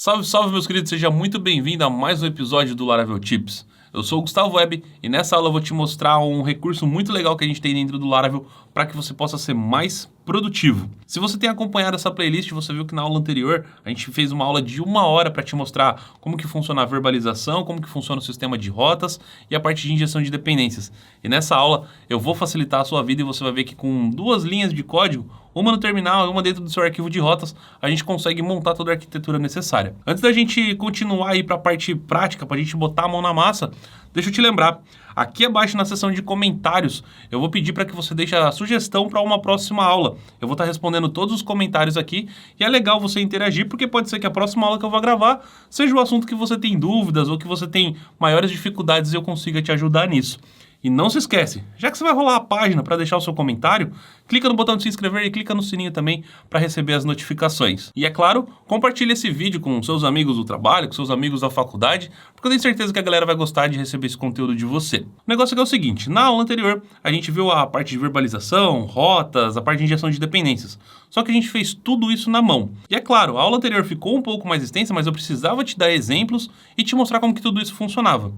Salve, salve, meus queridos, seja muito bem-vindo a mais um episódio do Laravel Tips. Eu sou o Gustavo Web e nessa aula eu vou te mostrar um recurso muito legal que a gente tem dentro do Laravel para que você possa ser mais produtivo. Se você tem acompanhado essa playlist, você viu que na aula anterior a gente fez uma aula de 1 hora para te mostrar como que funciona a verbalização, como que funciona o sistema de rotas e a parte de injeção de dependências. E nessa aula eu vou facilitar a sua vida e você vai ver que com 2 linhas de código, uma no terminal e uma dentro do seu arquivo de rotas, a gente consegue montar toda a arquitetura necessária. Antes da gente continuar aí para a parte prática, para a gente botar a mão na massa, deixa eu te lembrar, aqui abaixo na seção de comentários, eu vou pedir para que você deixe a sugestão para uma próxima aula. Eu vou estar respondendo todos os comentários aqui e é legal você interagir, porque pode ser que a próxima aula que eu vou gravar seja o assunto que você tem dúvidas ou que você tem maiores dificuldades e eu consiga te ajudar nisso. E não se esquece, já que você vai rolar a página para deixar o seu comentário, clica no botão de se inscrever e clica no sininho também para receber as notificações. E é claro, compartilhe esse vídeo com seus amigos do trabalho, com seus amigos da faculdade, porque eu tenho certeza que a galera vai gostar de receber esse conteúdo de você. O negócio é o seguinte, na aula anterior a gente viu a parte de verbalização, rotas, a parte de injeção de dependências. Só que a gente fez tudo isso na mão. E é claro, a aula anterior ficou um pouco mais extensa, mas eu precisava te dar exemplos e te mostrar como que tudo isso funcionava.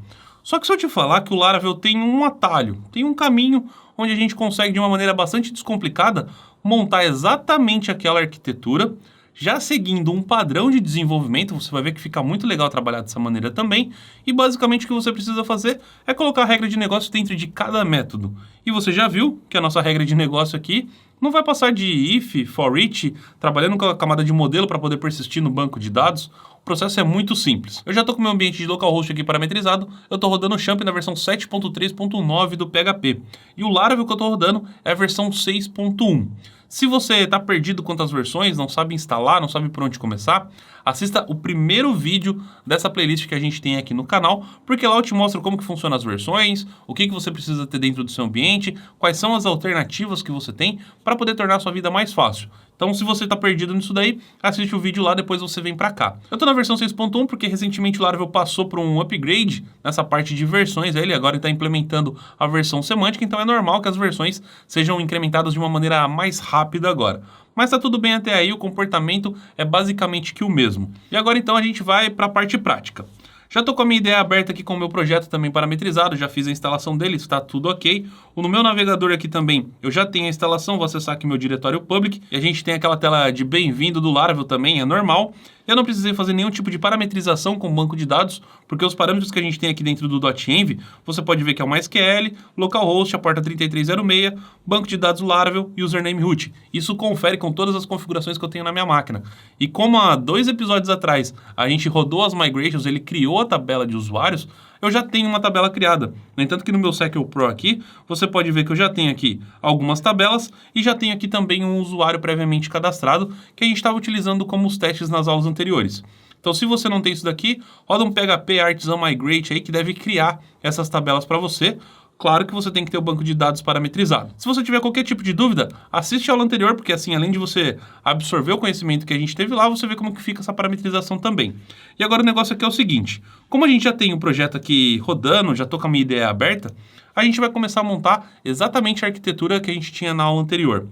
Só que se eu te falar que o Laravel tem um atalho, tem um caminho onde a gente consegue de uma maneira bastante descomplicada montar exatamente aquela arquitetura, já seguindo um padrão de desenvolvimento, você vai ver que fica muito legal trabalhar dessa maneira também, e basicamente o que você precisa fazer é colocar a regra de negócio dentro de cada método. E você já viu que a nossa regra de negócio aqui não vai passar de if, for each, trabalhando com a camada de modelo para poder persistir no banco de dados. O processo é muito simples. Eu já estou com o meu ambiente de localhost aqui parametrizado, eu estou rodando o Champ na versão 7.3.9 do PHP. E o Laravel que eu estou rodando é a versão 6.1. Se você está perdido quanto às versões, não sabe instalar, não sabe por onde começar, assista o primeiro vídeo dessa playlist que a gente tem aqui no canal, porque lá eu te mostro como que funcionam as versões, o que você precisa ter dentro do seu ambiente, quais são as alternativas que você tem para poder tornar a sua vida mais fácil. Então, se você está perdido nisso daí, assiste o vídeo lá, depois você vem para cá. Eu estou na versão 6.1 porque recentemente o Laravel passou por um upgrade nessa parte de versões. Ele agora está implementando a versão semântica, então é normal que as versões sejam incrementadas de uma maneira mais rápida agora. Mas tá tudo bem até aí, o comportamento é basicamente que o mesmo. E agora então a gente vai para a parte prática. Já estou com a minha ideia aberta aqui com o meu projeto também parametrizado, já fiz a instalação dele, está tudo ok. No meu navegador aqui também eu já tenho a instalação, vou acessar aqui meu diretório public. E a gente tem aquela tela de bem-vindo do Laravel também, é normal. Eu não precisei fazer nenhum tipo de parametrização com o banco de dados, porque os parâmetros que a gente tem aqui dentro do .env, você pode ver que é o MySQL, localhost, a porta 3306, banco de dados Laravel e username root. Isso confere com todas as configurações que eu tenho na minha máquina. E como há 2 episódios atrás a gente rodou as migrations, ele criou a tabela de usuários, eu já tenho uma tabela criada. No entanto que no meu Sequel Pro aqui, você pode ver que eu já tenho aqui algumas tabelas e já tenho aqui também um usuário previamente cadastrado que a gente estava utilizando como os testes nas aulas anteriores. Então, se você não tem isso daqui, roda um PHP Artisan Migrate aí que deve criar essas tabelas para você. Claro que você tem que ter o banco de dados parametrizado. Se você tiver qualquer tipo de dúvida, assiste a aula anterior, porque assim, além de você absorver o conhecimento que a gente teve lá, você vê como que fica essa parametrização também. E agora o negócio aqui é o seguinte, como a gente já tem o projeto aqui rodando, já estou com a minha ideia aberta, a gente vai começar a montar exatamente a arquitetura que a gente tinha na aula anterior.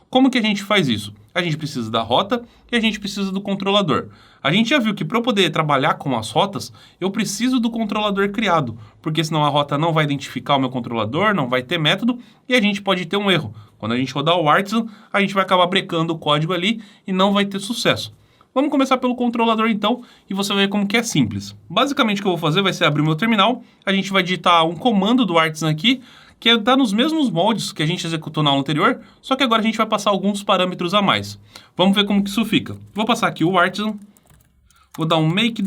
Como que a gente faz isso? A gente precisa da rota e a gente precisa do controlador. A gente já viu que para eu poder trabalhar com as rotas, eu preciso do controlador criado, porque senão a rota não vai identificar o meu controlador, não vai ter método e a gente pode ter um erro. Quando a gente rodar o Artisan, a gente vai acabar brecando o código ali e não vai ter sucesso. Vamos começar pelo controlador então e você vai ver como que é simples. Basicamente o que eu vou fazer vai ser abrir o meu terminal, a gente vai digitar um comando do Artisan aqui, que está nos mesmos moldes que a gente executou na aula anterior, só que agora a gente vai passar alguns parâmetros a mais. Vamos ver como que isso fica. Vou passar aqui o Artisan, vou dar um make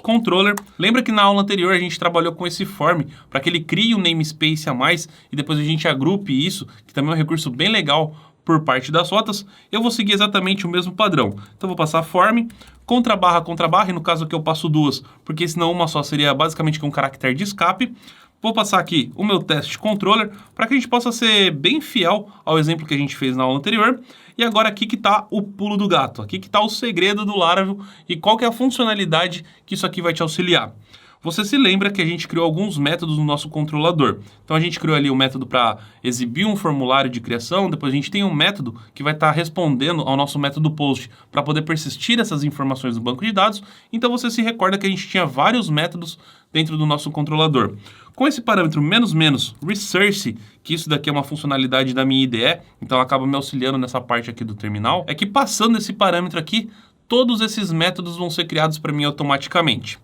controller. Lembra que na aula anterior a gente trabalhou com esse form para que ele crie um namespace a mais e depois a gente agrupe isso, que também é um recurso bem legal por parte das rotas. Eu vou seguir exatamente o mesmo padrão. Então vou passar form, contra barra, e no caso aqui eu passo 2, porque senão uma só seria basicamente um caractere de escape. Vou passar aqui o meu teste controller para que a gente possa ser bem fiel ao exemplo que a gente fez na aula anterior. E agora aqui que está o pulo do gato, aqui que está o segredo do Laravel e qual que é a funcionalidade que isso aqui vai te auxiliar. Você se lembra que a gente criou alguns métodos no nosso controlador. Então a gente criou ali um método para exibir um formulário de criação, depois a gente tem um método que vai estar respondendo ao nosso método post para poder persistir essas informações no banco de dados. Então você se recorda que a gente tinha vários métodos dentro do nosso controlador. Com esse parâmetro "resource", que isso daqui é uma funcionalidade da minha IDE, então acaba me auxiliando nessa parte aqui do terminal, é que passando esse parâmetro aqui, todos esses métodos vão ser criados para mim automaticamente.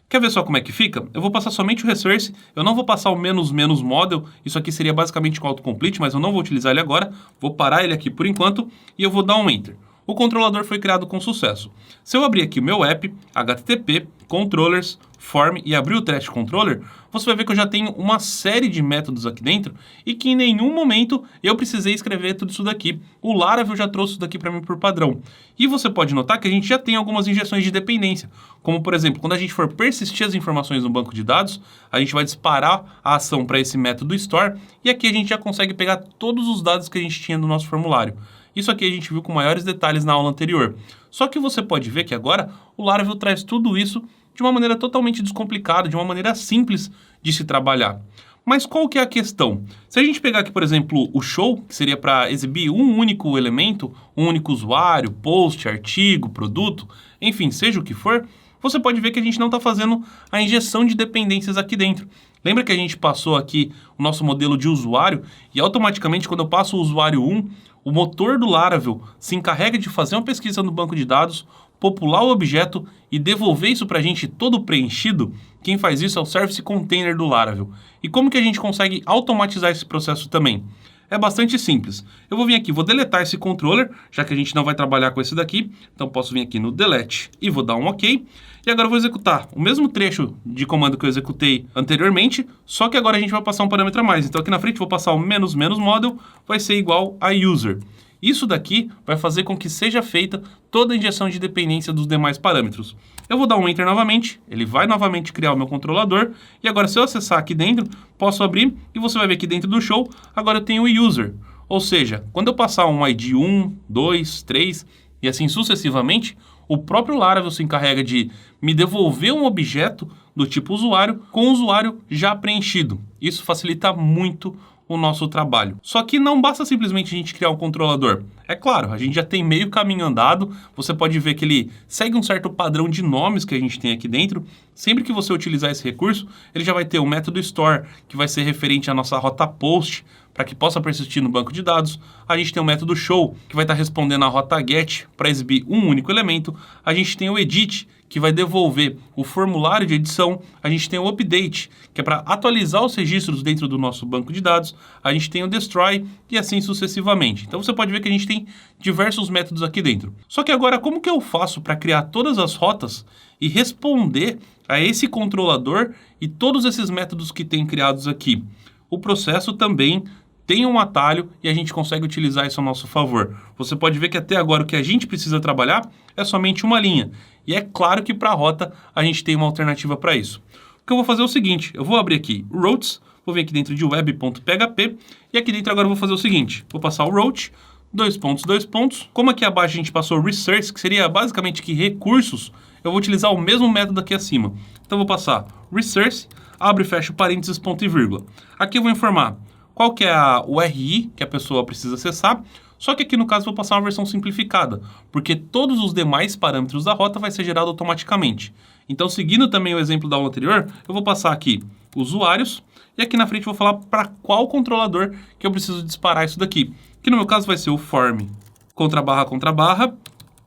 Quer ver só como é que fica? Eu vou passar somente o resource, eu não vou passar o "model", isso aqui seria basicamente com autocomplete, mas eu não vou utilizar ele agora, vou parar ele aqui por enquanto e eu vou dar um Enter. O controlador foi criado com sucesso. Se eu abrir aqui o meu app, http, controllers, form e abrir o test controller, você vai ver que eu já tenho uma série de métodos aqui dentro e que em nenhum momento eu precisei escrever tudo isso daqui. O Laravel já trouxe isso daqui para mim por padrão. E você pode notar que a gente já tem algumas injeções de dependência, como por exemplo, quando a gente for persistir as informações no banco de dados, a gente vai disparar a ação para esse método store e aqui a gente já consegue pegar todos os dados que a gente tinha no nosso formulário. Isso aqui a gente viu com maiores detalhes na aula anterior. Só que você pode ver que agora o Laravel traz tudo isso de uma maneira totalmente descomplicada, de uma maneira simples de se trabalhar. Mas qual que é a questão? Se a gente pegar aqui, por exemplo, o show, que seria para exibir um único elemento, um único usuário, post, artigo, produto, enfim, seja o que for, você pode ver que a gente não está fazendo a injeção de dependências aqui dentro. Lembra que a gente passou aqui o nosso modelo de usuário e automaticamente quando eu passo o usuário 1, o motor do Laravel se encarrega de fazer uma pesquisa no banco de dados, popular o objeto e devolver isso para a gente todo preenchido? Quem faz isso é o Service Container do Laravel. E como que a gente consegue automatizar esse processo também? É bastante simples. Eu vou vir aqui, vou deletar esse controller, já que a gente não vai trabalhar com esse daqui. Então posso vir aqui no delete e vou dar um OK. E agora eu vou executar o mesmo trecho de comando que eu executei anteriormente, só que agora a gente vai passar um parâmetro a mais. Então aqui na frente eu vou passar o "model", vai ser igual a user. Isso daqui vai fazer com que seja feita toda a injeção de dependência dos demais parâmetros. Eu vou dar um Enter novamente, ele vai novamente criar o meu controlador, e agora se eu acessar aqui dentro, posso abrir, e você vai ver que dentro do show, agora eu tenho o user. Ou seja, quando eu passar um ID 1, 2, 3, e assim sucessivamente, o próprio Laravel se encarrega de me devolver um objeto do tipo usuário com o usuário já preenchido. Isso facilita muito o nosso trabalho. Só que não basta simplesmente a gente criar um controlador. É claro, a gente já tem meio caminho andado, você pode ver que ele segue um certo padrão de nomes que a gente tem aqui dentro. Sempre que você utilizar esse recurso, ele já vai ter o método store, que vai ser referente à nossa rota post, para que possa persistir no banco de dados. A gente tem o método show, que vai estar respondendo à rota get para exibir um único elemento. A gente tem o edit, que vai devolver o formulário de edição. A gente tem o update, que é para atualizar os registros dentro do nosso banco de dados. A gente tem o destroy e assim sucessivamente. Então você pode ver que a gente tem diversos métodos aqui dentro. Só que agora, como que eu faço para criar todas as rotas e responder a esse controlador e todos esses métodos que tem criados aqui? O processo também tem um atalho e a gente consegue utilizar isso a nosso favor. Você pode ver que até agora o que a gente precisa trabalhar é somente uma linha. E é claro que para a rota a gente tem uma alternativa para isso. O que eu vou fazer é o seguinte, eu vou abrir aqui routes, vou vir aqui dentro de web.php e aqui dentro agora eu vou fazer o seguinte, vou passar o route, dois pontos. Como aqui abaixo a gente passou resource, que seria basicamente que recursos, eu vou utilizar o mesmo método aqui acima. Então eu vou passar resource, abre e fecha parênteses, ponto e vírgula. Aqui eu vou informar qual que é a URI que a pessoa precisa acessar, só que aqui no caso eu vou passar uma versão simplificada, porque todos os demais parâmetros da rota vai ser gerado automaticamente. Então, seguindo também o exemplo da aula anterior, eu vou passar aqui usuários, e aqui na frente eu vou falar para qual controlador que eu preciso disparar isso daqui. Que no meu caso vai ser o form //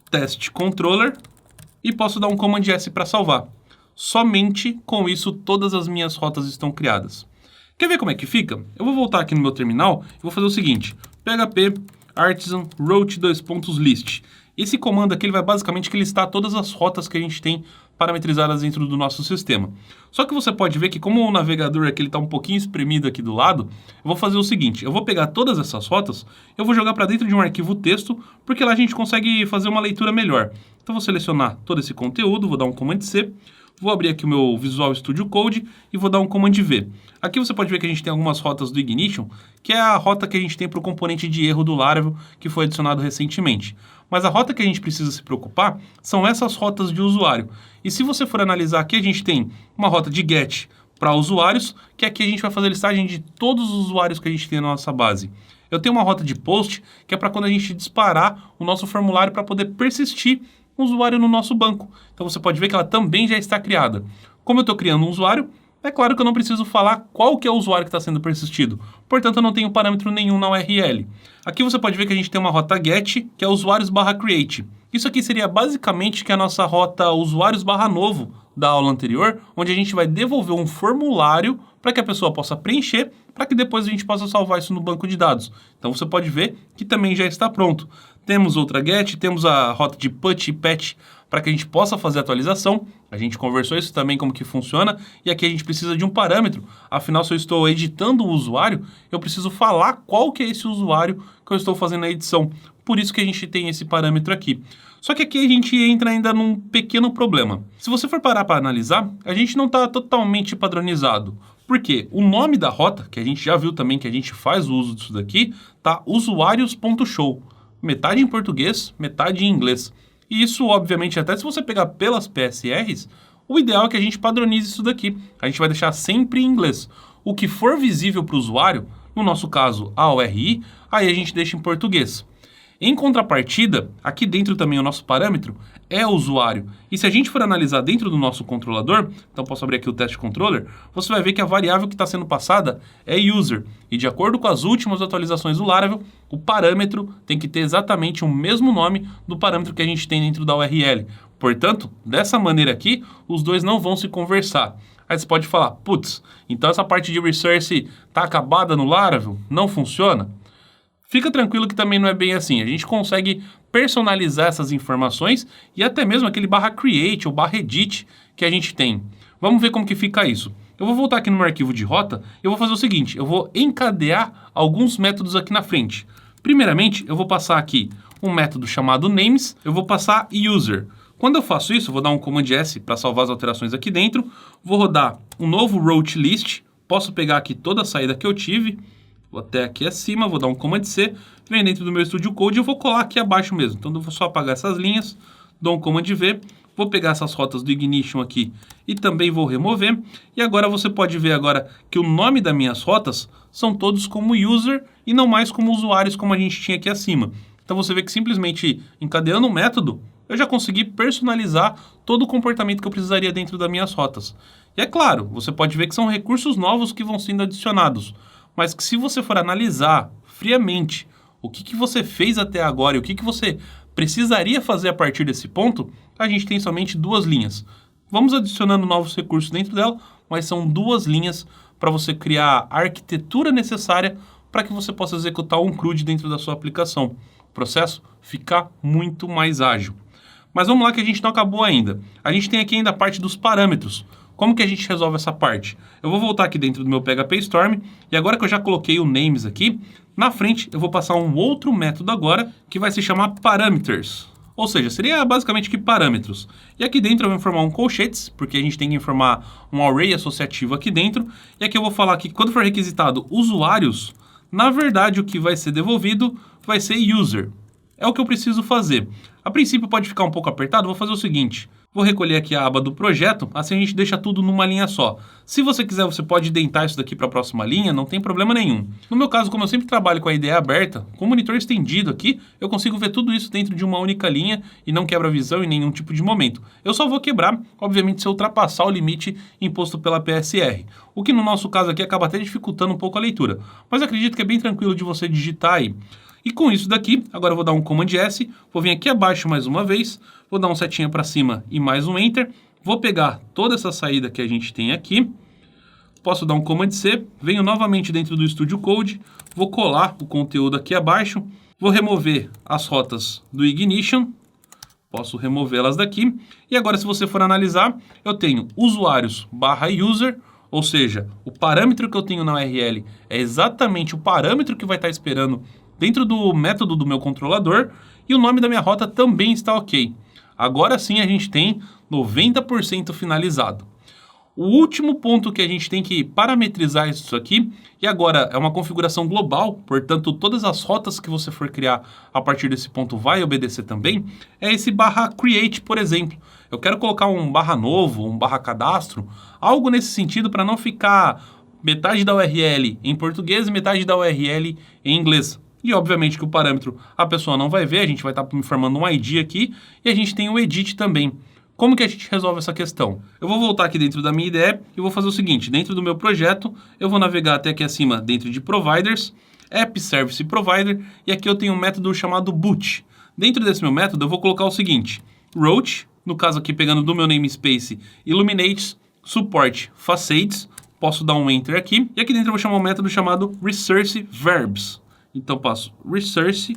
test controller, e posso dar um command S para salvar. Somente com isso todas as minhas rotas estão criadas. Quer ver como é que fica? Eu vou voltar aqui no meu terminal e vou fazer o seguinte, php artisan route list. Esse comando aqui ele vai basicamente listar todas as rotas que a gente tem parametrizadas dentro do nosso sistema. Só que você pode ver que como o navegador aqui está um pouquinho espremido aqui do lado, eu vou fazer o seguinte, eu vou pegar todas essas rotas, eu vou jogar para dentro de um arquivo texto, porque lá a gente consegue fazer uma leitura melhor. Então vou selecionar todo esse conteúdo, vou dar um command C, vou abrir aqui o meu Visual Studio Code e vou dar um command V. Aqui você pode ver que a gente tem algumas rotas do Ignition, que é a rota que a gente tem para o componente de erro do Laravel, que foi adicionado recentemente. Mas a rota que a gente precisa se preocupar são essas rotas de usuário. E se você for analisar aqui, a gente tem uma rota de GET para usuários, que aqui a gente vai fazer a listagem de todos os usuários que a gente tem na nossa base. Eu tenho uma rota de POST, que é para quando a gente disparar o nosso formulário para poder persistir um usuário no nosso banco. Então você pode ver que ela também já está criada. Como eu estou criando um usuário, é claro que eu não preciso falar qual que é o usuário que está sendo persistido. Portanto, eu não tenho parâmetro nenhum na URL. Aqui você pode ver que a gente tem uma rota GET, que é usuários/create. Isso aqui seria basicamente que a nossa rota usuários/novo da aula anterior, onde a gente vai devolver um formulário para que a pessoa possa preencher, para que depois a gente possa salvar isso no banco de dados. Então você pode ver que também já está pronto. Temos outra GET, temos a rota de put e patch para que a gente possa fazer a atualização. A gente conversou isso também, como que funciona, e aqui a gente precisa de um parâmetro. Afinal, se eu estou editando o usuário, eu preciso falar qual que é esse usuário que eu estou fazendo a edição. Por isso que a gente tem esse parâmetro aqui. Só que aqui a gente entra ainda num pequeno problema. Se você for parar para analisar, a gente não está totalmente padronizado. Por quê? O nome da rota, que a gente já viu também que a gente faz o uso disso daqui, tá usuários.show. Metade em português, metade em inglês. E isso, obviamente, até se você pegar pelas PSRs, o ideal é que a gente padronize isso daqui. A gente vai deixar sempre em inglês. O que for visível para o usuário, no nosso caso a URI, aí a gente deixa em português. Em contrapartida, aqui dentro também o nosso parâmetro é o usuário. E se a gente for analisar dentro do nosso controlador, então posso abrir aqui o test controller, você vai ver que a variável que está sendo passada é user. E de acordo com as últimas atualizações do Laravel, o parâmetro tem que ter exatamente o mesmo nome do parâmetro que a gente tem dentro da URL. Portanto, dessa maneira aqui, os dois não vão se conversar. Aí você pode falar, putz, então essa parte de resource está acabada no Laravel? Não funciona? Fica tranquilo que também não é bem assim. A gente consegue personalizar essas informações e até mesmo aquele /create ou /edit que a gente tem. Vamos ver como que fica isso. Eu vou voltar aqui no meu arquivo de rota e eu vou fazer o seguinte, eu vou encadear alguns métodos aqui na frente. Primeiramente, eu vou passar aqui um método chamado names, eu vou passar user. Quando eu faço isso, eu vou dar um Command S para salvar as alterações aqui dentro, vou rodar um novo route list, posso pegar aqui toda a saída que eu tive, vou até aqui acima, vou dar um Command C, vem dentro do meu Studio Code e eu vou colar aqui abaixo mesmo. Então eu vou só apagar essas linhas, dou um Command V, vou pegar essas rotas do Ignition aqui e também vou remover. E agora você pode ver agora que o nome das minhas rotas são todos como user e não mais como usuários como a gente tinha aqui acima. Então você vê que simplesmente encadeando um método, eu já consegui personalizar todo o comportamento que eu precisaria dentro das minhas rotas. E é claro, você pode ver que são recursos novos que vão sendo adicionados. Mas que se você for analisar friamente o que você fez até agora e o que você precisaria fazer a partir desse ponto, a gente tem somente duas linhas. Vamos adicionando novos recursos dentro dela, mas são duas linhas para você criar a arquitetura necessária para que você possa executar um CRUD dentro da sua aplicação. O processo fica muito mais ágil. Mas vamos lá que a gente não acabou ainda. A gente tem aqui ainda a parte dos parâmetros. Como que a gente resolve essa parte? Eu vou voltar aqui dentro do meu PHP Storm e agora que eu já coloquei o names aqui, na frente eu vou passar um outro método agora que vai se chamar parameters. Ou seja, seria basicamente que parâmetros. E aqui dentro eu vou informar um colchetes, porque a gente tem que informar um array associativo aqui dentro. E aqui eu vou falar que quando for requisitado usuários, na verdade o que vai ser devolvido vai ser user. É o que eu preciso fazer. A princípio pode ficar um pouco apertado, vou fazer o seguinte. Vou recolher aqui a aba do projeto, assim a gente deixa tudo numa linha só. Se você quiser, você pode dentar isso daqui para a próxima linha, não tem problema nenhum. No meu caso, como eu sempre trabalho com a IDE aberta, com o monitor estendido aqui, eu consigo ver tudo isso dentro de uma única linha e não quebra a visão em nenhum tipo de momento. Eu só vou quebrar, obviamente, se eu ultrapassar o limite imposto pela PSR. O que no nosso caso aqui acaba até dificultando um pouco a leitura. Mas acredito que é bem tranquilo de você digitar aí. E com isso daqui, agora eu vou dar um Command S, vou vir aqui abaixo mais uma vez, vou dar um setinha para cima e mais um Enter, vou pegar toda essa saída que a gente tem aqui, posso dar um Command C, venho novamente dentro do Studio Code, vou colar o conteúdo aqui abaixo, vou remover as rotas do Ignition, posso removê-las daqui, e agora se você for analisar, eu tenho usuários/user, ou seja, o parâmetro que eu tenho na URL é exatamente o parâmetro que vai estar esperando dentro do método do meu controlador e o nome da minha rota também está ok. Agora sim a gente tem 90% finalizado. O último ponto que a gente tem que parametrizar isso aqui, e agora é uma configuração global, portanto todas as rotas que você for criar a partir desse ponto vai obedecer também, é esse /create, por exemplo. Eu quero colocar um /novo, um /cadastro, algo nesse sentido para não ficar metade da URL em português e metade da URL em inglês. E obviamente que o parâmetro a pessoa não vai ver, a gente vai estar informando um ID aqui, e a gente tem o edit também. Como que a gente resolve essa questão? Eu vou voltar aqui dentro da minha IDE e vou fazer o seguinte, dentro do meu projeto, eu vou navegar até aqui acima dentro de Providers, App Service Provider, e aqui eu tenho um método chamado boot. Dentro desse meu método eu vou colocar o seguinte, route, no caso aqui pegando do meu namespace, illuminates, support facades, posso dar um enter aqui, e aqui dentro eu vou chamar um método chamado resource verbs. Então passo resource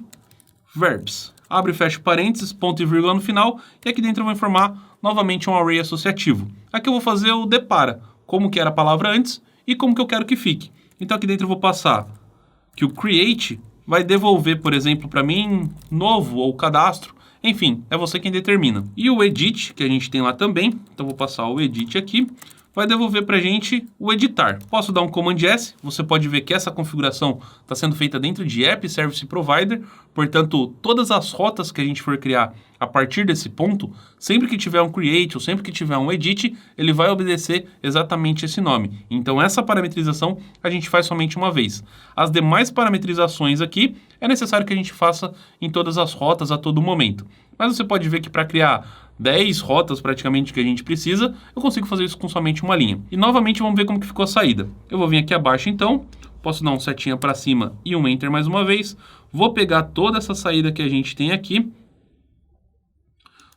verbs. Abre e fecha parênteses, ponto e vírgula no final, e aqui dentro eu vou informar novamente um array associativo. Aqui eu vou fazer o depara, como que era a palavra antes e como que eu quero que fique. Então aqui dentro eu vou passar que o create vai devolver, por exemplo, para mim, novo ou cadastro. Enfim, é você quem determina. E o edit, que a gente tem lá também, então vou passar o edit aqui, vai devolver para a gente o editar. Posso dar um Command S, você pode ver que essa configuração está sendo feita dentro de App Service Provider, portanto, todas as rotas que a gente for criar a partir desse ponto, sempre que tiver um create ou sempre que tiver um edit, ele vai obedecer exatamente esse nome. Então, essa parametrização a gente faz somente uma vez. As demais parametrizações aqui, é necessário que a gente faça em todas as rotas a todo momento. Mas você pode ver que para criar 10 rotas praticamente que a gente precisa, eu consigo fazer isso com somente uma linha. E novamente vamos ver como que ficou a saída. Eu vou vir aqui abaixo então, posso dar um setinha para cima e um enter mais uma vez. Vou pegar toda essa saída que a gente tem aqui.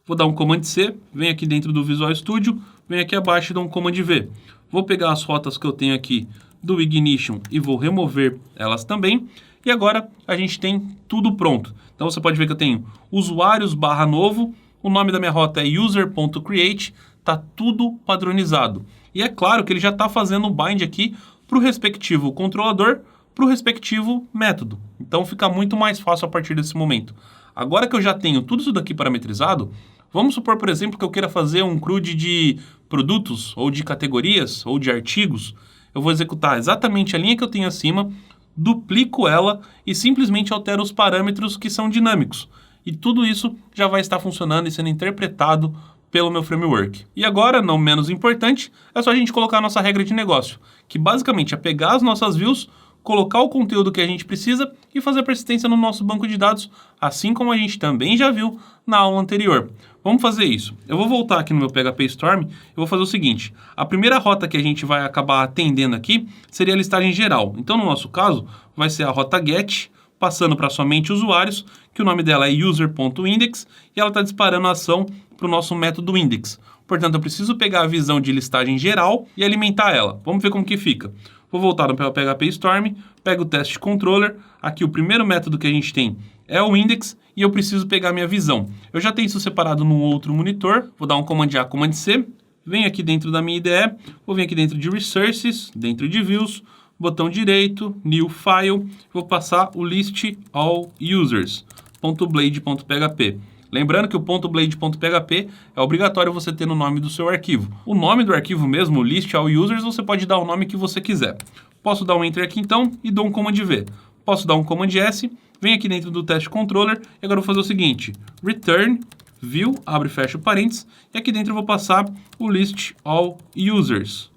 Vou dar um Command C, venho aqui dentro do Visual Studio, venho aqui abaixo e dou um Command V. Vou pegar as rotas que eu tenho aqui do Ignition e vou remover elas também. E agora a gente tem tudo pronto. Então você pode ver que eu tenho usuários /novo, o nome da minha rota é user.create, está tudo padronizado. E é claro que ele já está fazendo o bind aqui para o respectivo controlador, para o respectivo método. Então fica muito mais fácil a partir desse momento. Agora que eu já tenho tudo isso daqui parametrizado, vamos supor, por exemplo, que eu queira fazer um CRUD de produtos, ou de categorias, ou de artigos. Eu vou executar exatamente a linha que eu tenho acima, duplico ela e simplesmente altero os parâmetros que são dinâmicos. E tudo isso já vai estar funcionando e sendo interpretado pelo meu framework. E agora, não menos importante, é só a gente colocar a nossa regra de negócio, que basicamente é pegar as nossas views, colocar o conteúdo que a gente precisa e fazer persistência no nosso banco de dados, assim como a gente também já viu na aula anterior. Vamos fazer isso. Eu vou voltar aqui no meu PHP Storm e vou fazer o seguinte. A primeira rota que a gente vai acabar atendendo aqui seria a listagem geral. Então, no nosso caso, vai ser a rota get, passando para somente usuários, que o nome dela é user.index, e ela está disparando a ação para o nosso método index. Portanto, eu preciso pegar a visão de listagem geral e alimentar ela. Vamos ver como que fica. Vou voltar no PHP Storm, pego o test controller, aqui o primeiro método que a gente tem é o index, e eu preciso pegar a minha visão. Eu já tenho isso separado num outro monitor, vou dar um Command A, Command C, venho aqui dentro da minha IDE, vou vir aqui dentro de Resources, dentro de Views, botão direito, New File, vou passar o List All Users, .blade.php. Lembrando que o .blade.php é obrigatório você ter no nome do seu arquivo. O nome do arquivo mesmo, List All Users, você pode dar o nome que você quiser. Posso dar um Enter aqui então e dou um Command V. Posso dar um Command S, venho aqui dentro do Test Controller e agora eu vou fazer o seguinte, Return, View, abre e fecha parênteses, e aqui dentro eu vou passar o List All Users.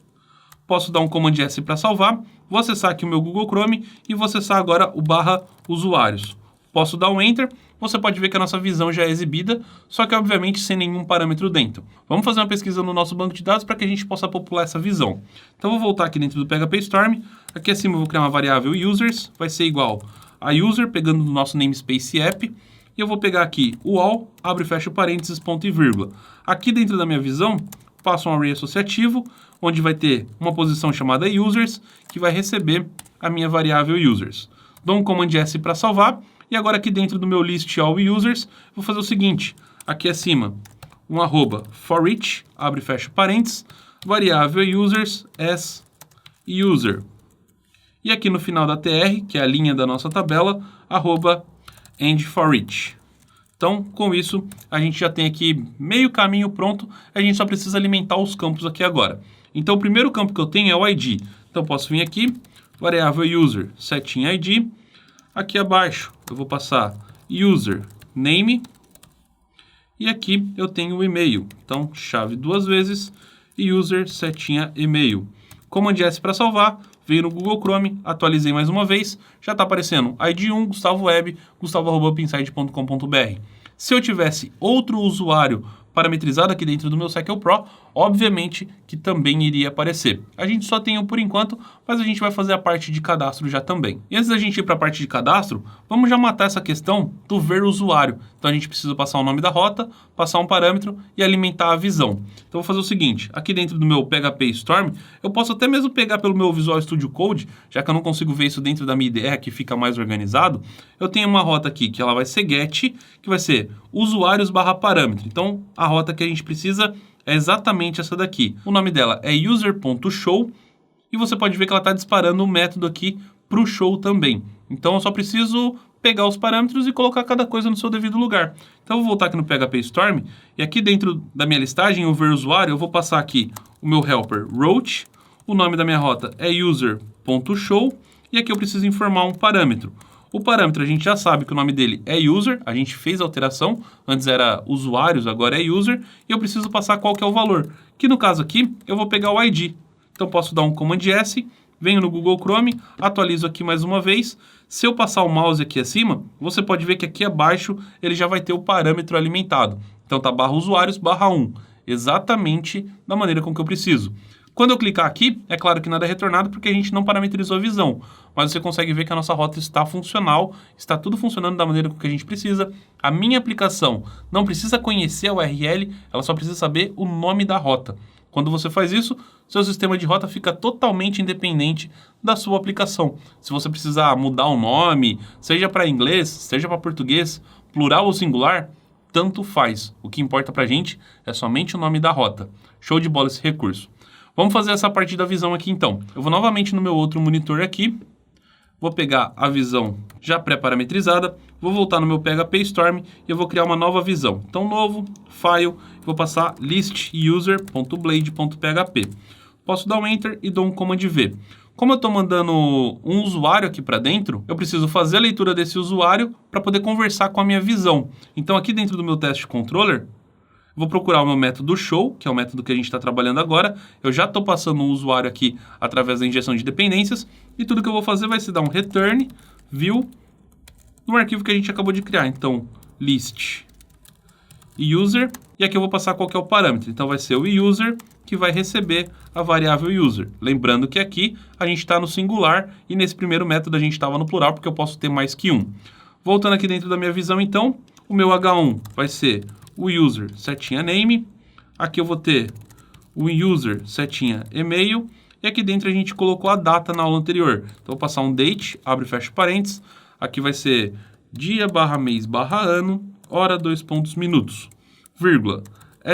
Posso dar um Command S para salvar, vou acessar aqui o meu Google Chrome e vou acessar agora o /usuários. Posso dar um Enter, você pode ver que a nossa visão já é exibida, só que obviamente sem nenhum parâmetro dentro. Vamos fazer uma pesquisa no nosso banco de dados para que a gente possa popular essa visão. Então eu vou voltar aqui dentro do PHP Storm, aqui acima eu vou criar uma variável users, vai ser igual a user, pegando no nosso namespace app, e eu vou pegar aqui o all, abre e fecha parênteses, ponto e vírgula. Aqui dentro da minha visão, passo um array associativo, onde vai ter uma posição chamada users, que vai receber a minha variável users. Dou um Command S para salvar, e agora aqui dentro do meu list all users, vou fazer o seguinte, aqui acima, um arroba for each, abre e fecha parênteses, variável users as user. E aqui no final da TR, que é a linha da nossa tabela, arroba end for each. Então, com isso, a gente já tem aqui meio caminho pronto, a gente só precisa alimentar os campos aqui agora. Então, o primeiro campo que eu tenho é o ID. Então, eu posso vir aqui, variável user, setinha ID. Aqui abaixo, eu vou passar user name. E aqui eu tenho o e-mail. Então, chave 2 vezes e user setinha e-mail. Command S para salvar. Veio no Google Chrome, atualizei mais uma vez, já está aparecendo ID1, Gustavo Web, gustavo@pinside.com.br. Se eu tivesse outro usuário parametrizado aqui dentro do meu Cycle Pro, obviamente que também iria aparecer. A gente só tem um por enquanto, mas a gente vai fazer a parte de cadastro já também. E antes da gente ir para a parte de cadastro, vamos já matar essa questão do ver usuário. Então a gente precisa passar o nome da rota, passar um parâmetro e alimentar a visão. Então eu vou fazer o seguinte, aqui dentro do meu PHP Storm, eu posso até mesmo pegar pelo meu Visual Studio Code, já que eu não consigo ver isso dentro da minha IDE, que fica mais organizado, eu tenho uma rota aqui que ela vai ser get, que vai ser usuários/parâmetro. Então a rota que a gente precisa é exatamente essa daqui. O nome dela é user.show e você pode ver que ela está disparando o método aqui para o show também. Então eu só preciso pegar os parâmetros e colocar cada coisa no seu devido lugar. Então eu vou voltar aqui no PHP Storm e aqui dentro da minha listagem, o ver usuário, eu vou passar aqui o meu helper route, o nome da minha rota é user.show e aqui eu preciso informar um parâmetro. O parâmetro a gente já sabe que o nome dele é user, a gente fez a alteração, antes era usuários, agora é user, e eu preciso passar qual que é o valor, que no caso aqui eu vou pegar o ID. Então posso dar um Command S, venho no Google Chrome, atualizo aqui mais uma vez. Se eu passar o mouse aqui acima, você pode ver que aqui abaixo ele já vai ter o parâmetro alimentado. Então tá /usuários/1, exatamente da maneira com que eu preciso. Quando eu clicar aqui, é claro que nada é retornado porque a gente não parametrizou a visão, mas você consegue ver que a nossa rota está funcional, está tudo funcionando da maneira com que a gente precisa. A minha aplicação não precisa conhecer a URL, ela só precisa saber o nome da rota. Quando você faz isso, seu sistema de rota fica totalmente independente da sua aplicação. Se você precisar mudar o nome, seja para inglês, seja para português, plural ou singular, tanto faz. O que importa para a gente é somente o nome da rota. Show de bola esse recurso. Vamos fazer essa parte da visão aqui então. Eu vou novamente no meu outro monitor aqui, vou pegar a visão já pré-parametrizada, vou voltar no meu PHP Storm e eu vou criar uma nova visão. Então, novo, file, vou passar list user.blade.php. Posso dar um Enter e dou um Command V. Como eu estou mandando um usuário aqui para dentro, eu preciso fazer a leitura desse usuário para poder conversar com a minha visão. Então, aqui dentro do meu test controller, vou procurar o meu método show, que é o método que a gente está trabalhando agora. Eu já estou passando um usuário aqui através da injeção de dependências. E tudo que eu vou fazer vai ser dar um return, view, no arquivo que a gente acabou de criar. Então, list user. E aqui eu vou passar qual que é o parâmetro. Então, vai ser o user que vai receber a variável user. Lembrando que aqui a gente está no singular e nesse primeiro método a gente estava no plural, porque eu posso ter mais que um. Voltando aqui dentro da minha visão, então, o meu H1 vai ser o user setinha name, aqui eu vou ter o user setinha e-mail, e aqui dentro a gente colocou a data na aula anterior. Então, vou passar um date, abre e fecha parênteses, aqui vai ser dia/mês/ano, hora, 2 pontos, minutos, vírgula,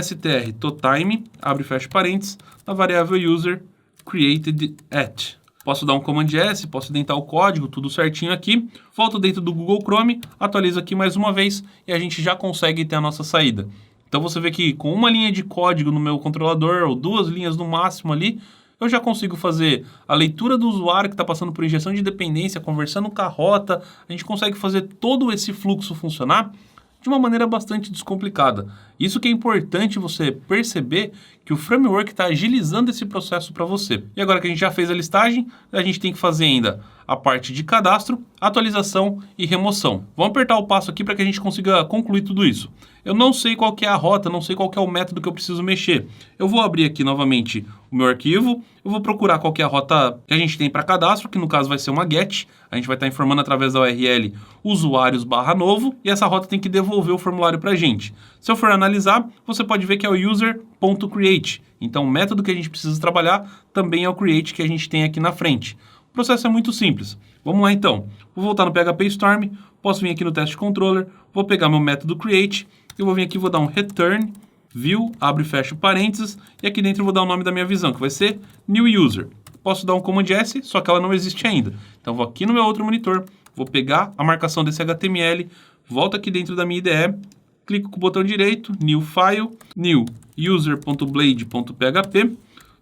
str totime, abre e fecha parênteses, na variável user created at. Posso dar um Command S, posso indentar o código, tudo certinho aqui. Volto dentro do Google Chrome, atualizo aqui mais uma vez e a gente já consegue ter a nossa saída. Então você vê que com uma linha de código no meu controlador, ou 2 linhas no máximo ali, eu já consigo fazer a leitura do usuário que está passando por injeção de dependência, conversando com a rota. A gente consegue fazer todo esse fluxo funcionar de uma maneira bastante descomplicada. Isso que é importante você perceber que o framework está agilizando esse processo para você. E agora que a gente já fez a listagem, a gente tem que fazer ainda a parte de cadastro, atualização e remoção. Vamos apertar o passo aqui para que a gente consiga concluir tudo isso. Eu não sei qual que é a rota, não sei qual que é o método que eu preciso mexer. Eu vou abrir aqui novamente o meu arquivo, eu vou procurar qual que é a rota que a gente tem para cadastro, que no caso vai ser uma GET. A gente vai estar informando através da URL usuários/novo, e essa rota tem que devolver o formulário para a gente. Se eu for analisar, você pode ver que é o user.create. Então, o método que a gente precisa trabalhar também é o create que a gente tem aqui na frente. O processo é muito simples. Vamos lá então. Vou voltar no PHP Storm, posso vir aqui no Test Controller, vou pegar meu método create, eu vou vir aqui e vou dar um return, view, abre e fecha parênteses, e aqui dentro eu vou dar o nome da minha visão, que vai ser new user. Posso dar um Command S, só que ela não existe ainda. Então, vou aqui no meu outro monitor, vou pegar a marcação desse HTML, volto aqui dentro da minha IDE, clico com o botão direito, New File, New user.blade.php,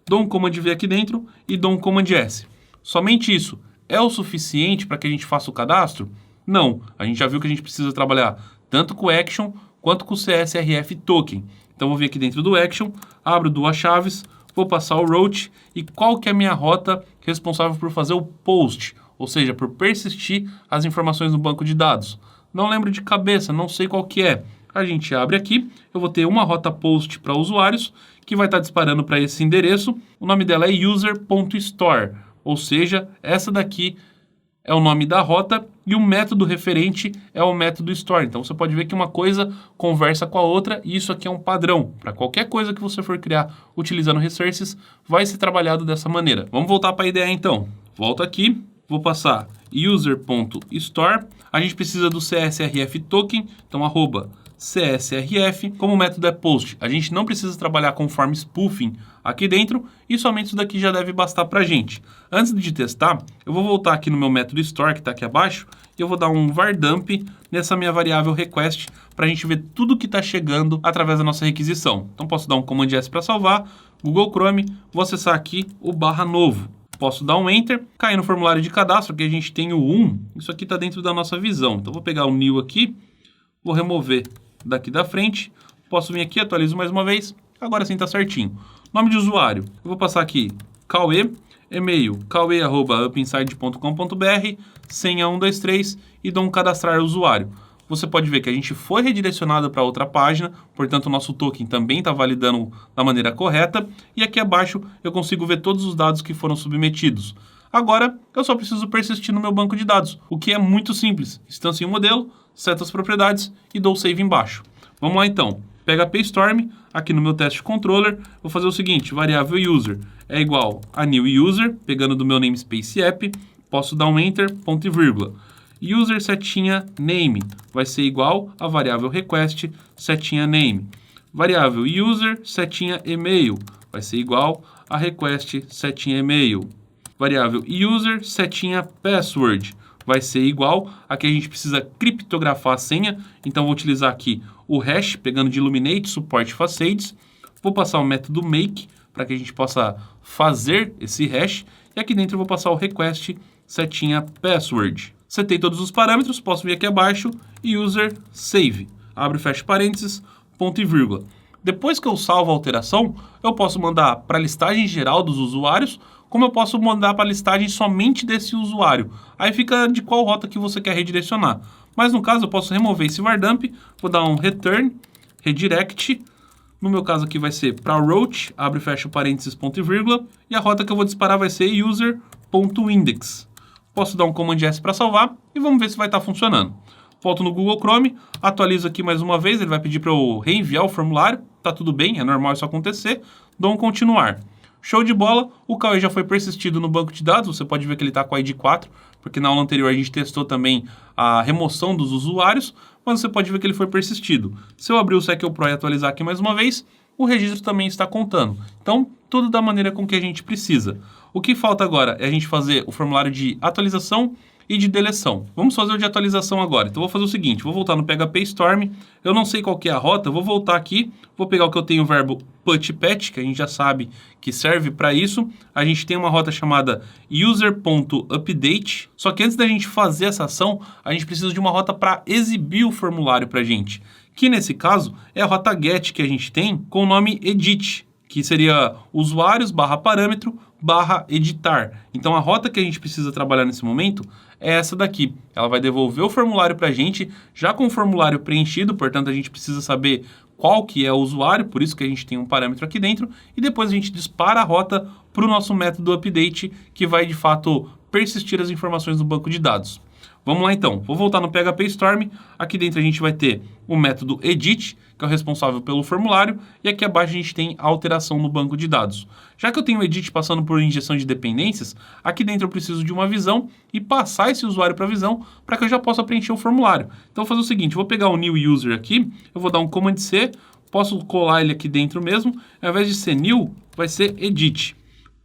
dou um Command V aqui dentro e dou um Command S. Somente isso é o suficiente para que a gente faça o cadastro? Não, a gente já viu que a gente precisa trabalhar tanto com o Action quanto com o CSRF Token. Então vou vir aqui dentro do Action, abro duas chaves, vou passar o route e qual que é a minha rota responsável por fazer o post, ou seja, por persistir as informações no banco de dados. Não lembro de cabeça, não sei qual que é. A gente abre aqui, eu vou ter uma rota post para usuários que vai estar disparando para esse endereço. O nome dela é user.store, ou seja, essa daqui é o nome da rota e o método referente é o método store. Então você pode ver que uma coisa conversa com a outra e isso aqui é um padrão. Para qualquer coisa que você for criar utilizando resources, vai ser trabalhado dessa maneira. Vamos voltar para a ideia então. Volto aqui, vou passar user.store. A gente precisa do CSRF token, então arroba CSRF, como o método é post, a gente não precisa trabalhar com form spoofing aqui dentro e somente isso daqui já deve bastar para a gente. Antes de testar, eu vou voltar aqui no meu método store que está aqui abaixo e eu vou dar um var dump nessa minha variável request para a gente ver tudo que está chegando através da nossa requisição. Então posso dar um Command S para salvar, Google Chrome, vou acessar aqui o /novo. Posso dar um Enter, cair no formulário de cadastro, que a gente tem o 1, isso aqui está dentro da nossa visão. Então vou pegar o new aqui, vou remover daqui da frente, posso vir aqui, atualizo mais uma vez, agora sim está certinho. Nome de usuário, eu vou passar aqui Cauê, e-mail cauê@upinside.com.br, senha 123 e dou um cadastrar usuário. Você pode ver que a gente foi redirecionado para outra página, portanto o nosso token também está validando da maneira correta e aqui abaixo eu consigo ver todos os dados que foram submetidos. Agora eu só preciso persistir no meu banco de dados, o que é muito simples. Instancio o modelo, seto as propriedades e dou save embaixo. Vamos lá então. PHP Storm, aqui no meu teste controller, vou fazer o seguinte, variável user é igual a new user, pegando do meu namespace app, posso dar um enter, ponto e vírgula. User setinha name vai ser igual a variável request setinha name. Variável user setinha email vai ser igual a request setinha email. Variável user setinha password vai ser igual a que a gente precisa criptografar a senha. Então vou utilizar aqui o hash, pegando de Illuminate, suporte facades. Vou passar o método make para que a gente possa fazer esse hash. E aqui dentro eu vou passar o request setinha password. Setei todos os parâmetros, posso vir aqui abaixo e user save. Abre e fecha parênteses, ponto e vírgula. Depois que eu salvo a alteração, eu posso mandar para a listagem geral dos usuários, como eu posso mandar para a listagem somente desse usuário. Aí fica de qual rota que você quer redirecionar. Mas no caso eu posso remover esse var dump, vou dar um return, redirect. No meu caso aqui vai ser para route, abre e fecha parênteses, ponto e vírgula. E a rota que eu vou disparar vai ser user.index. Posso dar um Command S para salvar e vamos ver se vai estar funcionando. Volto no Google Chrome, atualizo aqui mais uma vez, ele vai pedir para eu reenviar o formulário. Tá tudo bem, é normal isso acontecer. Dou um continuar. Show de bola, o Cauê já foi persistido no banco de dados, você pode ver que ele está com a ID 4, porque na aula anterior a gente testou também a remoção dos usuários, mas você pode ver que ele foi persistido. Se eu abrir o SQL Pro e atualizar aqui mais uma vez, o registro também está contando. Então, tudo da maneira com que a gente precisa. O que falta agora é a gente fazer o formulário de atualização e de deleção. Vamos fazer o de atualização agora. Então, eu vou fazer o seguinte, vou voltar no PHP Storm, eu não sei qual que é a rota, eu vou voltar aqui, vou pegar o que eu tenho, o verbo put, que a gente já sabe que serve para isso. A gente tem uma rota chamada user.update, só que antes da gente fazer essa ação, a gente precisa de uma rota para exibir o formulário para a gente, que nesse caso é a rota get que a gente tem com o nome edit, que seria usuários/parâmetro /editar. Então a rota que a gente precisa trabalhar nesse momento é essa daqui. Ela vai devolver o formulário para a gente, já com o formulário preenchido, portanto a gente precisa saber qual que é o usuário, por isso que a gente tem um parâmetro aqui dentro, e depois a gente dispara a rota para o nosso método update, que vai de fato persistir as informações do banco de dados. Vamos lá então, vou voltar no PHP Storm, aqui dentro a gente vai ter o método edit, que é o responsável pelo formulário, e aqui abaixo a gente tem a alteração no banco de dados. Já que eu tenho o edit passando por injeção de dependências, aqui dentro eu preciso de uma visão e passar esse usuário para a visão para que eu já possa preencher o formulário. Então eu vou fazer o seguinte, vou pegar o new user aqui, eu vou dar um Command C, posso colar ele aqui dentro mesmo, ao invés de ser new, vai ser edit.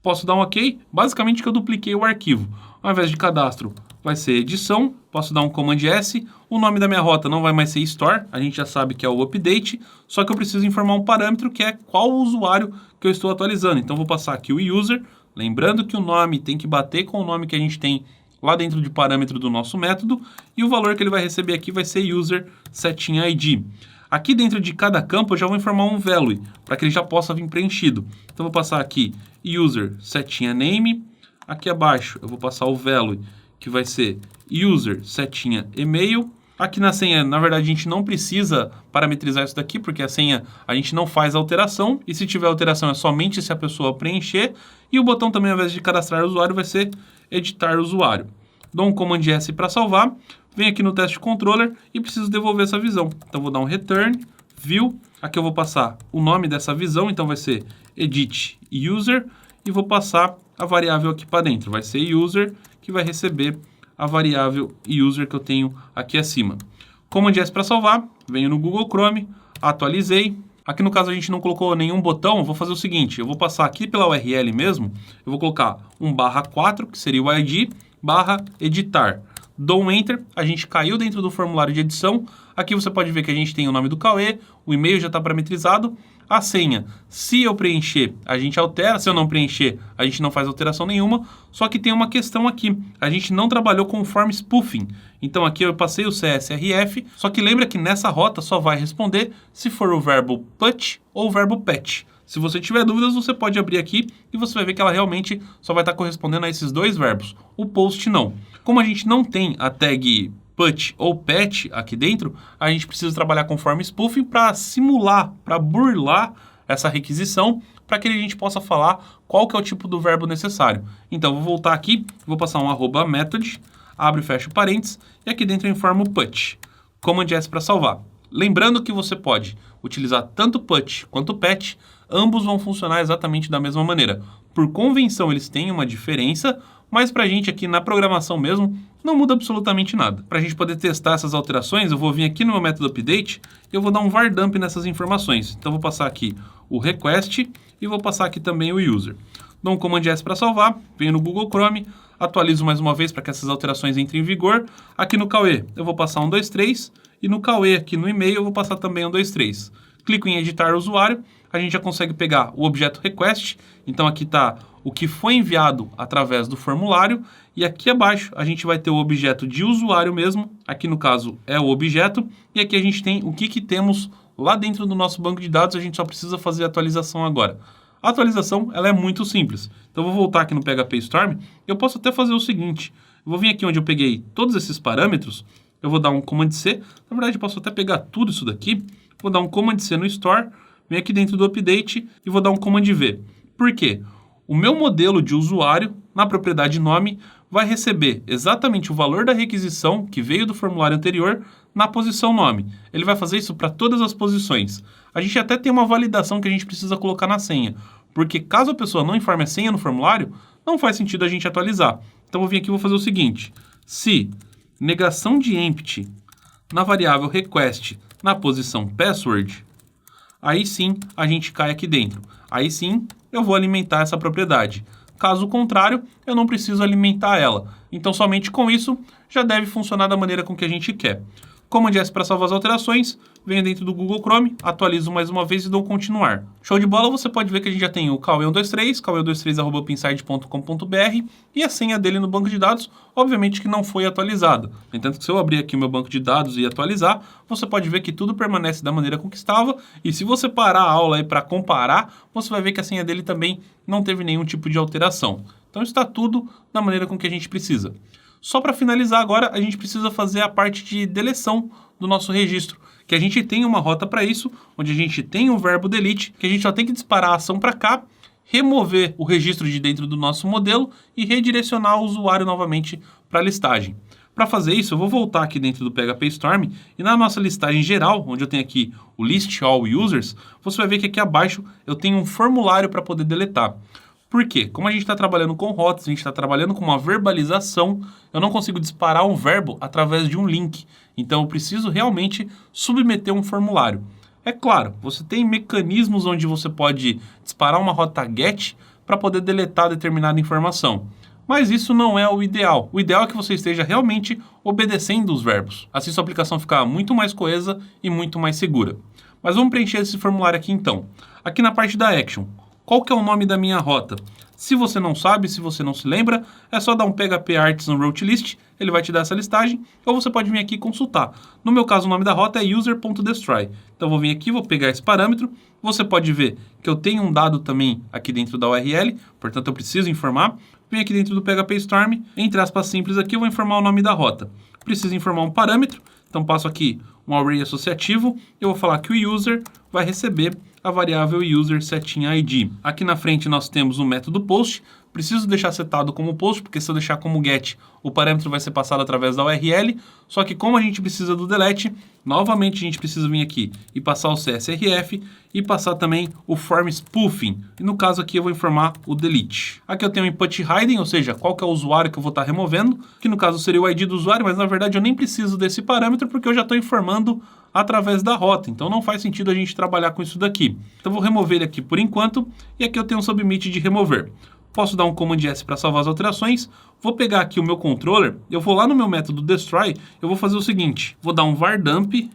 Posso dar um OK, basicamente que eu dupliquei o arquivo. Ao invés de cadastro, vai ser edição, posso dar um Command S, o nome da minha rota não vai mais ser Store, a gente já sabe que é o Update, só que eu preciso informar um parâmetro que é qual o usuário que eu estou atualizando. Então, vou passar aqui o User, lembrando que o nome tem que bater com o nome que a gente tem lá dentro de parâmetro do nosso método, e o valor que ele vai receber aqui vai ser User Setinha ID. Aqui dentro de cada campo eu já vou informar um value, para que ele já possa vir preenchido. Então, vou passar aqui User Setinha Name, aqui abaixo eu vou passar o value, que vai ser User Setinha E-mail. Aqui na senha, na verdade, a gente não precisa parametrizar isso daqui, porque a senha a gente não faz alteração, e se tiver alteração é somente se a pessoa preencher, e o botão também, ao invés de cadastrar usuário, vai ser editar usuário. Dou um Command S para salvar, venho aqui no teste controller e preciso devolver essa visão. Então, vou dar um return, view, aqui eu vou passar o nome dessa visão, então vai ser edit user, e vou passar a variável aqui para dentro, vai ser user, que vai receber a variável user que eu tenho aqui acima. Command S para salvar, venho no Google Chrome, atualizei. Aqui no caso a gente não colocou nenhum botão, eu vou fazer o seguinte, eu vou passar aqui pela URL mesmo, eu vou colocar um /4, que seria o ID, /editar. Dou um Enter, a gente caiu dentro do formulário de edição. Aqui você pode ver que a gente tem o nome do Cauê, o e-mail já está parametrizado. A senha, se eu preencher, a gente altera. Se eu não preencher, a gente não faz alteração nenhuma. Só que tem uma questão aqui. A gente não trabalhou com o form spoofing. Então aqui eu passei o CSRF. Só que lembra que nessa rota só vai responder se for o verbo put ou o verbo patch. Se você tiver dúvidas, você pode abrir aqui e você vai ver que ela realmente só vai estar correspondendo a esses dois verbos. O post não. Como a gente não tem a tag put ou patch aqui dentro, a gente precisa trabalhar com form spoofing para simular, para burlar essa requisição, para que a gente possa falar qual que é o tipo do verbo necessário. Então, vou voltar aqui, vou passar um @method, abre e fecha parênteses, e aqui dentro eu informo put. Command S para salvar. Lembrando que você pode utilizar tanto put quanto patch, ambos vão funcionar exatamente da mesma maneira. Por convenção, eles têm uma diferença, mas para a gente aqui na programação mesmo, não muda absolutamente nada. Para a gente poder testar essas alterações, eu vou vir aqui no meu método update e eu vou dar um var dump nessas informações. Então, vou passar aqui o request e vou passar aqui também o user. Dou um Command S para salvar, venho no Google Chrome, atualizo mais uma vez para que essas alterações entrem em vigor. Aqui no Cauê, eu vou passar 123 e no Cauê, aqui no e-mail, eu vou passar também 123. Clico em editar usuário, a gente já consegue pegar o objeto request. Então, aqui está o que foi enviado através do formulário, e aqui abaixo a gente vai ter o objeto de usuário mesmo, aqui no caso é o objeto, e aqui a gente tem o que temos lá dentro do nosso banco de dados, a gente só precisa fazer a atualização agora. A atualização ela é muito simples, então eu vou voltar aqui no PHP Storm, eu posso até fazer o seguinte, eu vou vir aqui onde eu peguei todos esses parâmetros, eu vou dar um Command C, na verdade eu posso até pegar tudo isso daqui, vou dar um Command C no Store, venho aqui dentro do Update e vou dar um Command V. Por quê? O meu modelo de usuário, na propriedade nome, vai receber exatamente o valor da requisição que veio do formulário anterior na posição nome. Ele vai fazer isso para todas as posições. A gente até tem uma validação que a gente precisa colocar na senha, porque caso a pessoa não informe a senha no formulário, não faz sentido a gente atualizar. Então, vou vir aqui e vou fazer o seguinte. Se negação de empty na variável request na posição password, aí sim a gente cai aqui dentro. Aí sim eu vou alimentar essa propriedade. Caso contrário, eu não preciso alimentar ela. Então, somente com isso, já deve funcionar da maneira com que a gente quer. Command S para salvar as alterações, venho dentro do Google Chrome, atualizo mais uma vez e dou continuar. Show de bola, você pode ver que a gente já tem o Cauê123, cauê123@pinside.com.br e a senha dele no banco de dados, obviamente que não foi atualizada. No entanto, se eu abrir aqui o meu banco de dados e atualizar, você pode ver que tudo permanece da maneira com que estava, e se você parar a aula aí para comparar, você vai ver que a senha dele também não teve nenhum tipo de alteração. Então está tudo da maneira com que a gente precisa. Só para finalizar agora, a gente precisa fazer a parte de deleção do nosso registro, que a gente tem uma rota para isso, onde a gente tem um verbo delete, que a gente só tem que disparar a ação para cá, remover o registro de dentro do nosso modelo e redirecionar o usuário novamente para a listagem. Para fazer isso, eu vou voltar aqui dentro do PHP Storm e na nossa listagem geral, onde eu tenho aqui o List All Users, você vai ver que aqui abaixo eu tenho um formulário para poder deletar. Por quê? Como a gente está trabalhando com rotas, a gente está trabalhando com uma verbalização, eu não consigo disparar um verbo através de um link. Então, eu preciso realmente submeter um formulário. É claro, você tem mecanismos onde você pode disparar uma rota GET para poder deletar determinada informação. Mas isso não é o ideal. O ideal é que você esteja realmente obedecendo os verbos. Assim sua aplicação fica muito mais coesa e muito mais segura. Mas vamos preencher esse formulário aqui então. Aqui na parte da action, qual que é o nome da minha rota? Se você não sabe, se você não se lembra, é só dar um PHP Artisan Route List, ele vai te dar essa listagem, ou você pode vir aqui e consultar. No meu caso, o nome da rota é user.destroy. Então eu vou vir aqui, vou pegar esse parâmetro, você pode ver que eu tenho um dado também aqui dentro da URL, portanto eu preciso informar. Vem aqui dentro do PHP Storm, entre aspas simples aqui, eu vou informar o nome da rota. Preciso informar um parâmetro, então passo aqui um array associativo, eu vou falar que o user vai receber a variável user setID. Aqui na frente nós temos o método post. Preciso deixar setado como post, porque se eu deixar como get, o parâmetro vai ser passado através da URL. Só que como a gente precisa do delete, novamente a gente precisa vir aqui e passar o CSRF e passar também o form spoofing. E no caso aqui eu vou informar o delete. Aqui eu tenho o input hiding, ou seja, qual que é o usuário que eu vou estar removendo, que no caso seria o ID do usuário, mas na verdade eu nem preciso desse parâmetro porque eu já estou informando através da rota, então não faz sentido a gente trabalhar com isso daqui. Então vou remover ele aqui por enquanto, e aqui eu tenho um submit de remover. Posso dar um Command S para salvar as alterações, vou pegar aqui o meu controller, eu vou lá no meu método destroy, eu vou fazer o seguinte, vou dar um var dump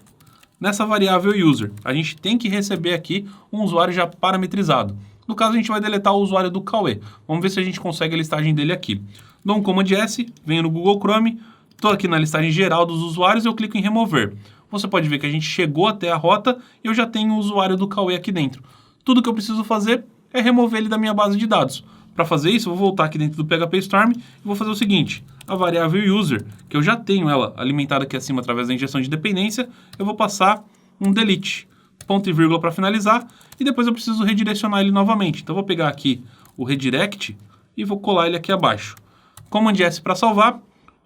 nessa variável user. A gente tem que receber aqui um usuário já parametrizado. No caso a gente vai deletar o usuário do Cauê. Vamos ver se a gente consegue a listagem dele aqui. Dou um Command S, venho no Google Chrome, estou aqui na listagem geral dos usuários, eu clico em remover. Você pode ver que a gente chegou até a rota e eu já tenho o usuário do Cauê aqui dentro. Tudo que eu preciso fazer é remover ele da minha base de dados. Para fazer isso, eu vou voltar aqui dentro do PHP Storm e vou fazer o seguinte. A variável user, que eu já tenho ela alimentada aqui acima através da injeção de dependência, eu vou passar um delete, ponto e vírgula para finalizar, e depois eu preciso redirecionar ele novamente. Então eu vou pegar aqui o redirect e vou colar ele aqui abaixo. Command S para salvar,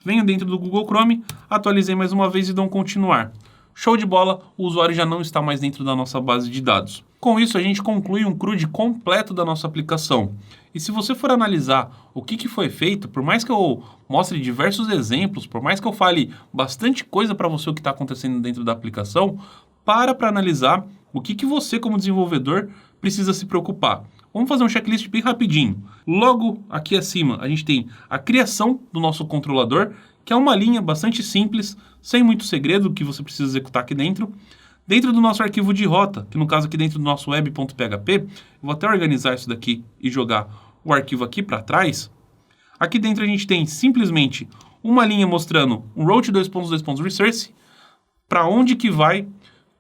venho dentro do Google Chrome, atualizei mais uma vez e dou um continuar. Show de bola, o usuário já não está mais dentro da nossa base de dados. Com isso, a gente conclui um CRUD completo da nossa aplicação. E se você for analisar o que foi feito, por mais que eu mostre diversos exemplos, por mais que eu fale bastante coisa para você o que está acontecendo dentro da aplicação, para analisar o que você, como desenvolvedor, precisa se preocupar. Vamos fazer um checklist bem rapidinho. Logo aqui acima, a gente tem a criação do nosso controlador, que é uma linha bastante simples, sem muito segredo que você precisa executar aqui dentro. Dentro do nosso arquivo de rota, que no caso aqui dentro do nosso web.php, eu vou até organizar isso daqui e jogar o arquivo aqui para trás. Aqui dentro a gente tem simplesmente uma linha mostrando um route resource, para onde que vai,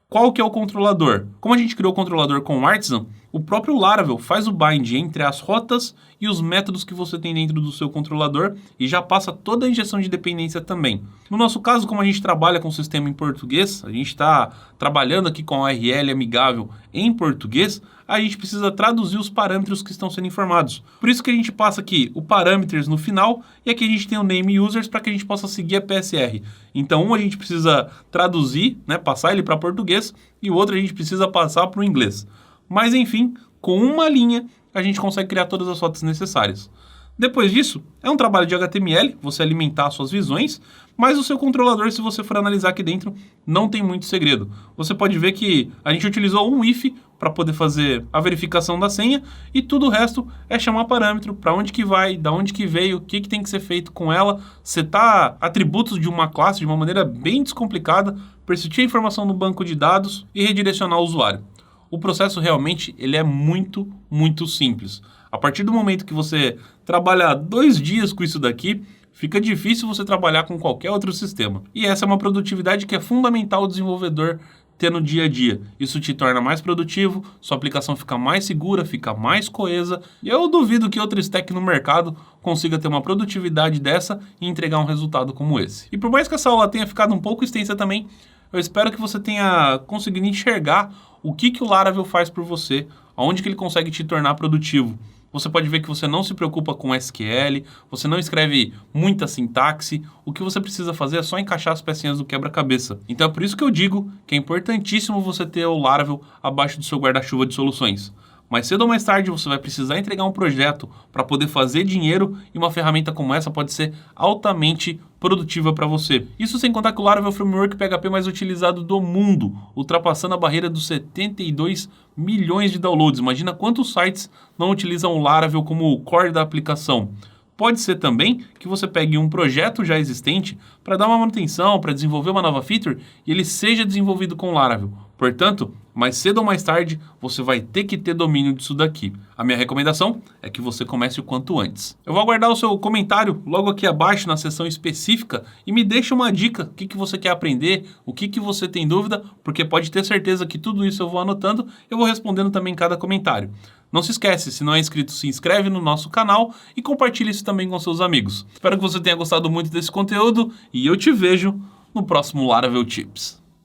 qual que é o controlador. Como a gente criou o controlador com o Artisan, o próprio Laravel faz o bind entre as rotas e os métodos que você tem dentro do seu controlador e já passa toda a injeção de dependência também. No nosso caso, como a gente trabalha com o sistema em português, a gente está trabalhando aqui com a URL amigável em português, a gente precisa traduzir os parâmetros que estão sendo informados. Por isso que a gente passa aqui o parameters no final e aqui a gente tem o name users para que a gente possa seguir a PSR. Então, um a gente precisa traduzir, né, passar ele para português e o outro a gente precisa passar para o inglês. Mas enfim, com uma linha a gente consegue criar todas as rotas necessárias. Depois disso, é um trabalho de HTML, você alimentar suas visões, mas o seu controlador, se você for analisar aqui dentro, não tem muito segredo. Você pode ver que a gente utilizou um if para poder fazer a verificação da senha e tudo o resto é chamar parâmetro, para onde que vai, da onde que veio, o que tem que ser feito com ela, setar atributos de uma classe de uma maneira bem descomplicada, persistir a informação no banco de dados e redirecionar o usuário. O processo realmente ele é muito, muito simples. A partir do momento que você trabalhar 2 dias com isso daqui, fica difícil você trabalhar com qualquer outro sistema. E essa é uma produtividade que é fundamental o desenvolvedor ter no dia a dia. Isso te torna mais produtivo, sua aplicação fica mais segura, fica mais coesa. E eu duvido que outra stack no mercado consiga ter uma produtividade dessa e entregar um resultado como esse. E por mais que essa aula tenha ficado um pouco extensa também, eu espero que você tenha conseguido enxergar o que o Laravel faz por você, aonde que ele consegue te tornar produtivo. Você pode ver que você não se preocupa com SQL, você não escreve muita sintaxe, o que você precisa fazer é só encaixar as pecinhas do quebra-cabeça. Então é por isso que eu digo que é importantíssimo você ter o Laravel abaixo do seu guarda-chuva de soluções. Mais cedo ou mais tarde você vai precisar entregar um projeto para poder fazer dinheiro e uma ferramenta como essa pode ser altamente produtiva para você. Isso sem contar que o Laravel é o framework PHP mais utilizado do mundo, ultrapassando a barreira dos 72 milhões de downloads. Imagina quantos sites não utilizam o Laravel como o core da aplicação. Pode ser também que você pegue um projeto já existente para dar uma manutenção, para desenvolver uma nova feature e ele seja desenvolvido com Laravel. Portanto, mais cedo ou mais tarde, você vai ter que ter domínio disso daqui. A minha recomendação é que você comece o quanto antes. Eu vou aguardar o seu comentário logo aqui abaixo na seção específica e me deixa uma dica, o que você quer aprender, o que você tem dúvida, porque pode ter certeza que tudo isso eu vou anotando, eu vou respondendo também em cada comentário. Não se esquece, se não é inscrito, se inscreve no nosso canal e compartilhe isso também com seus amigos. Espero que você tenha gostado muito desse conteúdo e eu te vejo no próximo Laravel Tips.